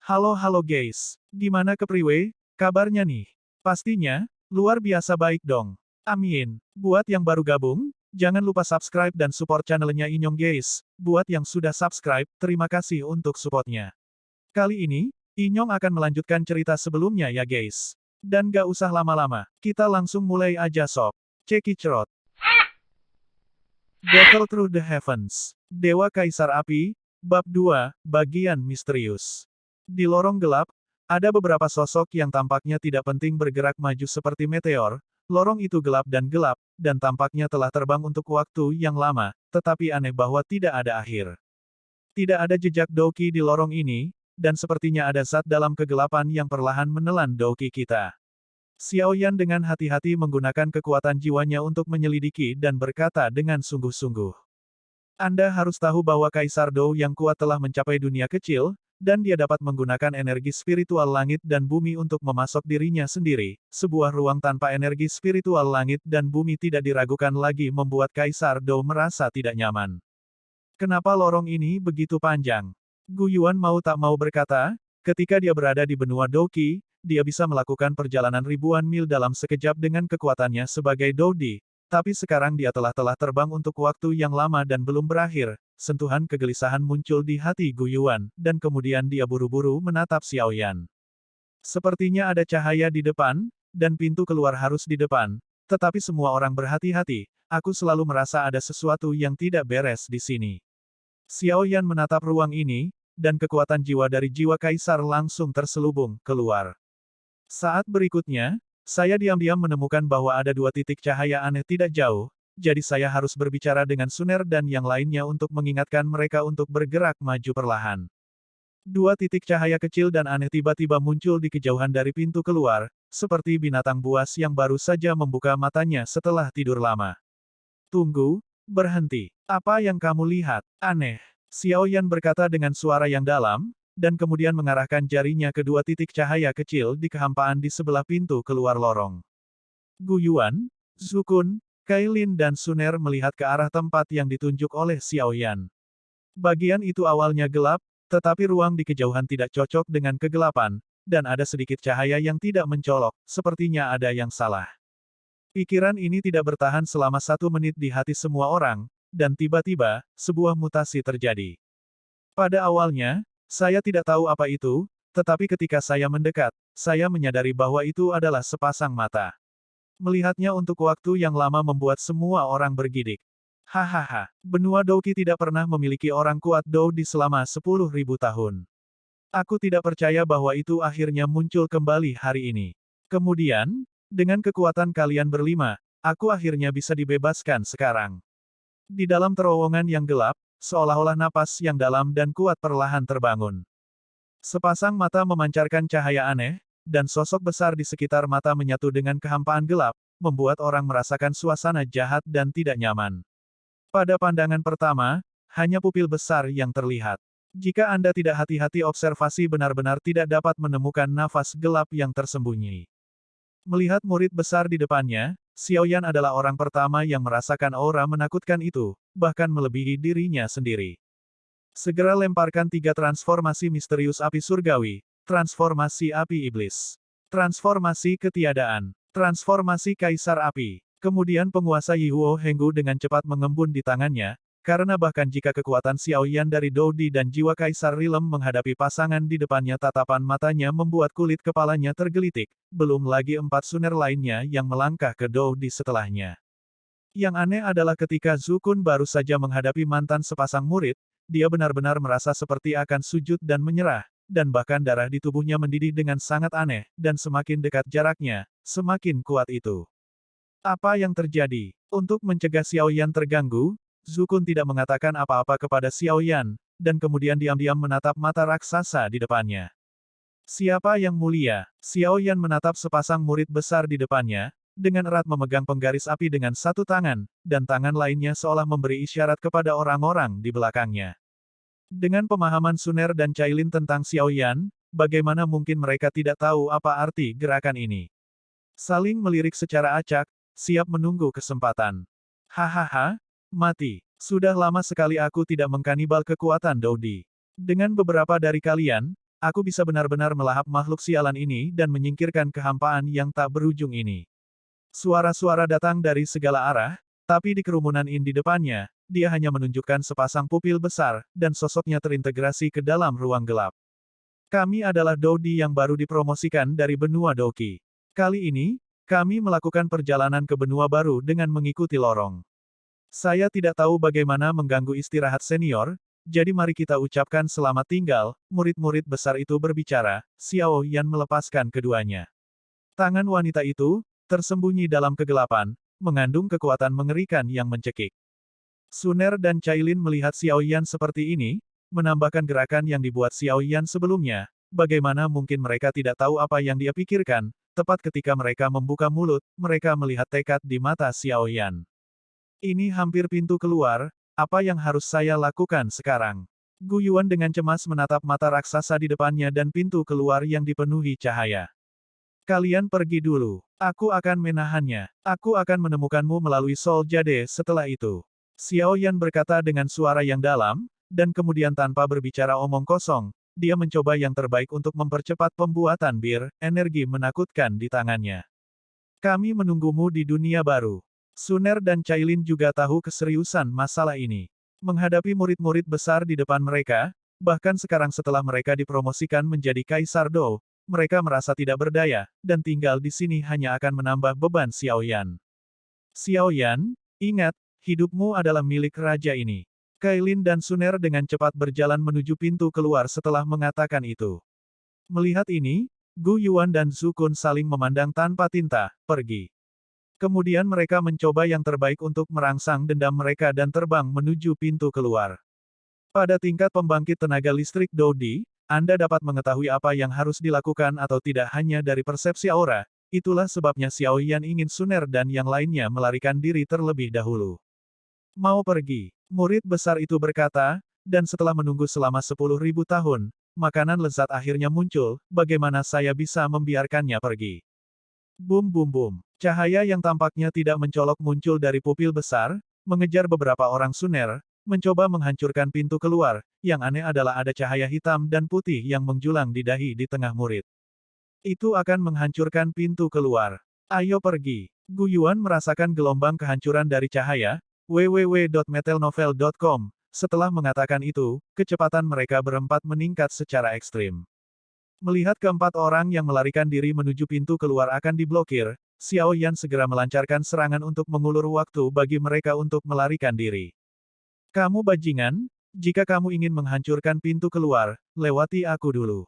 Halo guys, gimana kepriwe, kabarnya nih? Pastinya, luar biasa baik dong. Amin. Buat yang baru gabung, jangan lupa subscribe dan support channelnya Inyong guys. Buat yang sudah subscribe, terima kasih untuk supportnya. Kali ini, Inyong akan melanjutkan cerita sebelumnya ya guys. Dan gak usah lama-lama, kita langsung mulai aja sob. Cekicrot. Battle Through the Heavens. Dewa Kaisar Api, Bab 2, Bagian Misterius. Di lorong gelap, ada beberapa sosok yang tampaknya tidak penting bergerak maju seperti meteor. Lorong itu gelap, dan tampaknya telah terbang untuk waktu yang lama, tetapi aneh bahwa tidak ada akhir. Tidak ada jejak Douki di lorong ini, dan sepertinya ada zat dalam kegelapan yang perlahan menelan Douki kita. Xiaoyan dengan hati-hati menggunakan kekuatan jiwanya untuk menyelidiki dan berkata dengan sungguh-sungguh. Anda harus tahu bahwa Kaisar Dou yang kuat telah mencapai dunia kecil, dan dia dapat menggunakan energi spiritual langit dan bumi untuk memasok dirinya sendiri. Sebuah ruang tanpa energi spiritual langit dan bumi tidak diragukan lagi membuat Kaisar Dou merasa tidak nyaman. Kenapa lorong ini begitu panjang? Gu Yuan mau tak mau berkata, ketika dia berada di benua Douki, dia bisa melakukan perjalanan ribuan mil dalam sekejap dengan kekuatannya sebagai Doudi. Tapi sekarang dia telah terbang untuk waktu yang lama dan belum berakhir. Sentuhan kegelisahan muncul di hati Gu Yuan, dan kemudian dia buru-buru menatap Xiaoyan. Sepertinya ada cahaya di depan, dan pintu keluar harus di depan. Tetapi semua orang berhati-hati, aku selalu merasa ada sesuatu yang tidak beres di sini. Xiaoyan menatap ruang ini, dan kekuatan jiwa dari jiwa kaisar langsung terselubung keluar. Saat berikutnya, saya diam-diam menemukan bahwa ada dua titik cahaya aneh tidak jauh, jadi saya harus berbicara dengan Suner dan yang lainnya untuk mengingatkan mereka untuk bergerak maju perlahan. Dua titik cahaya kecil dan aneh tiba-tiba muncul di kejauhan dari pintu keluar, seperti binatang buas yang baru saja membuka matanya setelah tidur lama. Tunggu, berhenti. Apa yang kamu lihat? Aneh. Xiaoyan berkata dengan suara yang dalam, dan kemudian mengarahkan jarinya ke dua titik cahaya kecil di kehampaan di sebelah pintu keluar lorong. Gu Yuan, Zukun, Kailin dan Suner melihat ke arah tempat yang ditunjuk oleh Xiaoyan. Bagian itu awalnya gelap, tetapi ruang di kejauhan tidak cocok dengan kegelapan, dan ada sedikit cahaya yang tidak mencolok, sepertinya ada yang salah. Pikiran ini tidak bertahan selama 1 menit di hati semua orang, dan tiba-tiba, sebuah mutasi terjadi. Pada awalnya, saya tidak tahu apa itu, tetapi ketika saya mendekat, saya menyadari bahwa itu adalah sepasang mata. Melihatnya untuk waktu yang lama membuat semua orang bergidik. Hahaha, benua Douki tidak pernah memiliki orang kuat Dou di selama 10.000 tahun. Aku tidak percaya bahwa itu akhirnya muncul kembali hari ini. Kemudian, dengan kekuatan kalian berlima, aku akhirnya bisa dibebaskan sekarang. Di dalam terowongan yang gelap, seolah-olah napas yang dalam dan kuat perlahan terbangun. Sepasang mata memancarkan cahaya aneh, dan sosok besar di sekitar mata menyatu dengan kehampaan gelap, membuat orang merasakan suasana jahat dan tidak nyaman. Pada pandangan pertama, hanya pupil besar yang terlihat. Jika Anda tidak hati-hati observasi benar-benar tidak dapat menemukan nafas gelap yang tersembunyi. Melihat murid besar di depannya, Xiaoyan adalah orang pertama yang merasakan aura menakutkan itu, bahkan melebihi dirinya sendiri. Segera lemparkan 3 transformasi misterius api surgawi, transformasi api iblis, transformasi ketiadaan, transformasi kaisar api. Kemudian penguasa Yihuo Henggu dengan cepat mengembun di tangannya, karena bahkan jika kekuatan Xiaoyan dari Doudi dan jiwa Kaisar Rilem menghadapi pasangan di depannya tatapan matanya membuat kulit kepalanya tergelitik, belum lagi 4 Suner lainnya yang melangkah ke Doudi setelahnya. Yang aneh adalah ketika Zukun baru saja menghadapi mantan sepasang murid, dia benar-benar merasa seperti akan sujud dan menyerah, dan bahkan darah di tubuhnya mendidih dengan sangat aneh, dan semakin dekat jaraknya, semakin kuat itu. Apa yang terjadi? Untuk mencegah Xiaoyan terganggu, Zukun tidak mengatakan apa-apa kepada Xiaoyan, dan kemudian diam-diam menatap mata raksasa di depannya. Siapa yang mulia? Xiaoyan menatap sepasang murid besar di depannya, dengan erat memegang penggaris api dengan satu tangan, dan tangan lainnya seolah memberi isyarat kepada orang-orang di belakangnya. Dengan pemahaman Suner dan Cailin tentang Xiaoyan, bagaimana mungkin mereka tidak tahu apa arti gerakan ini? Saling melirik secara acak, siap menunggu kesempatan. Hahaha, mati. Sudah lama sekali aku tidak mengkanibal kekuatan Doudi. Dengan beberapa dari kalian, aku bisa benar-benar melahap makhluk sialan ini dan menyingkirkan kehampaan yang tak berujung ini. Suara-suara datang dari segala arah, tapi di kerumunan di depannya, dia hanya menunjukkan sepasang pupil besar, dan sosoknya terintegrasi ke dalam ruang gelap. Kami adalah Dodi yang baru dipromosikan dari benua Doki. Kali ini, kami melakukan perjalanan ke benua baru dengan mengikuti lorong. Saya tidak tahu bagaimana mengganggu istirahat senior, jadi mari kita ucapkan selamat tinggal. Murid-murid besar itu berbicara, Xiao Yan melepaskan keduanya. Tangan wanita itu, tersembunyi dalam kegelapan, mengandung kekuatan mengerikan yang mencekik. Suner dan Cailin melihat Xiao Yan seperti ini, menambahkan gerakan yang dibuat Xiao Yan sebelumnya. Bagaimana mungkin mereka tidak tahu apa yang dia pikirkan? Tepat ketika mereka membuka mulut, mereka melihat tekad di mata Xiao Yan. Ini hampir pintu keluar, apa yang harus saya lakukan sekarang? Gu Yuan dengan cemas menatap mata raksasa di depannya dan pintu keluar yang dipenuhi cahaya. Kalian pergi dulu. Aku akan menahannya. Aku akan menemukanmu melalui Sol Jade setelah itu. Xiao Yan berkata dengan suara yang dalam, dan kemudian tanpa berbicara omong kosong, dia mencoba yang terbaik untuk mempercepat pembuatan bir, energi menakutkan di tangannya. Kami menunggumu di dunia baru. Suner dan Cailin juga tahu keseriusan masalah ini. Menghadapi murid-murid besar di depan mereka, bahkan sekarang setelah mereka dipromosikan menjadi Kaisar Dou, mereka merasa tidak berdaya, dan tinggal di sini hanya akan menambah beban Xiao Yan. Xiao Yan, ingat, hidupmu adalah milik raja ini. Cailin dan Suner dengan cepat berjalan menuju pintu keluar setelah mengatakan itu. Melihat ini, Gu Yuan dan Zhu Kun saling memandang tanpa tinta, pergi. Kemudian mereka mencoba yang terbaik untuk merangsang dendam mereka dan terbang menuju pintu keluar. Pada tingkat pembangkit tenaga listrik Dodi, Anda dapat mengetahui apa yang harus dilakukan atau tidak hanya dari persepsi aura, itulah sebabnya Xiao Yan ingin Suner dan yang lainnya melarikan diri terlebih dahulu. Mau pergi, murid besar itu berkata, dan setelah menunggu selama 10.000 tahun, makanan lezat akhirnya muncul, bagaimana saya bisa membiarkannya pergi? Bum bum bum. Cahaya yang tampaknya tidak mencolok muncul dari pupil besar, mengejar beberapa orang Suner, mencoba menghancurkan pintu keluar. Yang aneh adalah ada cahaya hitam dan putih yang menjulang di dahi di tengah murid. Itu akan menghancurkan pintu keluar. Ayo pergi. Gu Yuan merasakan gelombang kehancuran dari cahaya. www.metalnovel.com. Setelah mengatakan itu, kecepatan mereka berempat meningkat secara ekstrim. Melihat keempat orang yang melarikan diri menuju pintu keluar akan diblokir, Xiao Yan segera melancarkan serangan untuk mengulur waktu bagi mereka untuk melarikan diri. Kamu bajingan, jika kamu ingin menghancurkan pintu keluar, lewati aku dulu.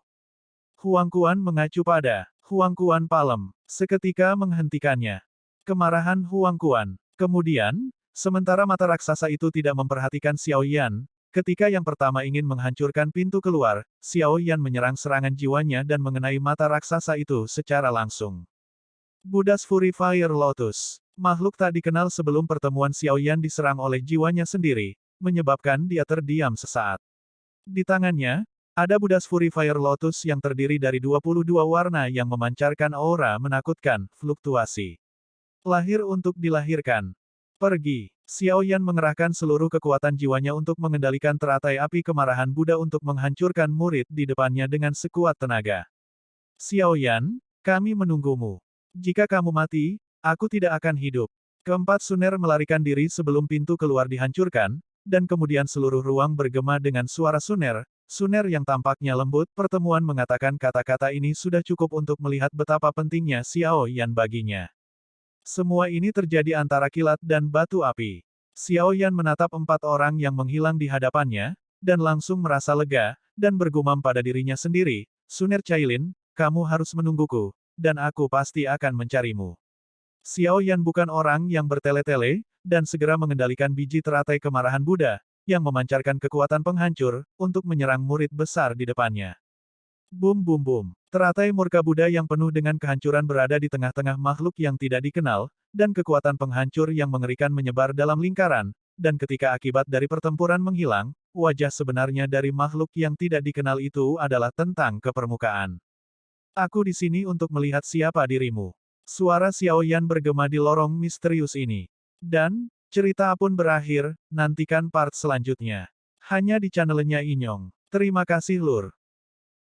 Huang Quan mengacu pada Huang Quan Palem, seketika menghentikannya. Kemarahan Huang Quan. Kemudian, sementara mata raksasa itu tidak memperhatikan Xiao Yan, ketika yang pertama ingin menghancurkan pintu keluar, Xiao Yan menyerang serangan jiwanya dan mengenai mata raksasa itu secara langsung. Buddha's Fury Fire Lotus. Makhluk tak dikenal sebelum pertemuan Xiao Yan diserang oleh jiwanya sendiri, menyebabkan dia terdiam sesaat. Di tangannya, ada Buddha's Fury Fire Lotus yang terdiri dari 22 warna yang memancarkan aura menakutkan, fluktuasi. Lahir untuk dilahirkan. Pergi. Xiao Yan mengerahkan seluruh kekuatan jiwanya untuk mengendalikan teratai api kemarahan Buddha untuk menghancurkan murid di depannya dengan sekuat tenaga. Xiao Yan, kami menunggumu. Jika kamu mati, aku tidak akan hidup. Keempat Suner melarikan diri sebelum pintu keluar dihancurkan, dan kemudian seluruh ruang bergema dengan suara Suner. Suner yang tampaknya lembut, pertemuan mengatakan kata-kata ini sudah cukup untuk melihat betapa pentingnya Xiao Yan baginya. Semua ini terjadi antara kilat dan batu api. Xiao Yan menatap empat orang yang menghilang di hadapannya, dan langsung merasa lega, dan bergumam pada dirinya sendiri, Suner Cailin, kamu harus menungguku, dan aku pasti akan mencarimu. Xiao Yan bukan orang yang bertele-tele, dan segera mengendalikan biji teratai kemarahan Buddha, yang memancarkan kekuatan penghancur, untuk menyerang murid besar di depannya. Bum bum bum. Teratai murka Buddha yang penuh dengan kehancuran berada di tengah-tengah makhluk yang tidak dikenal, dan kekuatan penghancur yang mengerikan menyebar dalam lingkaran, dan ketika akibat dari pertempuran menghilang, wajah sebenarnya dari makhluk yang tidak dikenal itu adalah tentang ke permukaan. Aku di sini untuk melihat siapa dirimu. Suara Xiao Yan bergema di lorong misterius ini. Dan, cerita pun berakhir, nantikan part selanjutnya. Hanya di channelnya Inyong. Terima kasih Lur.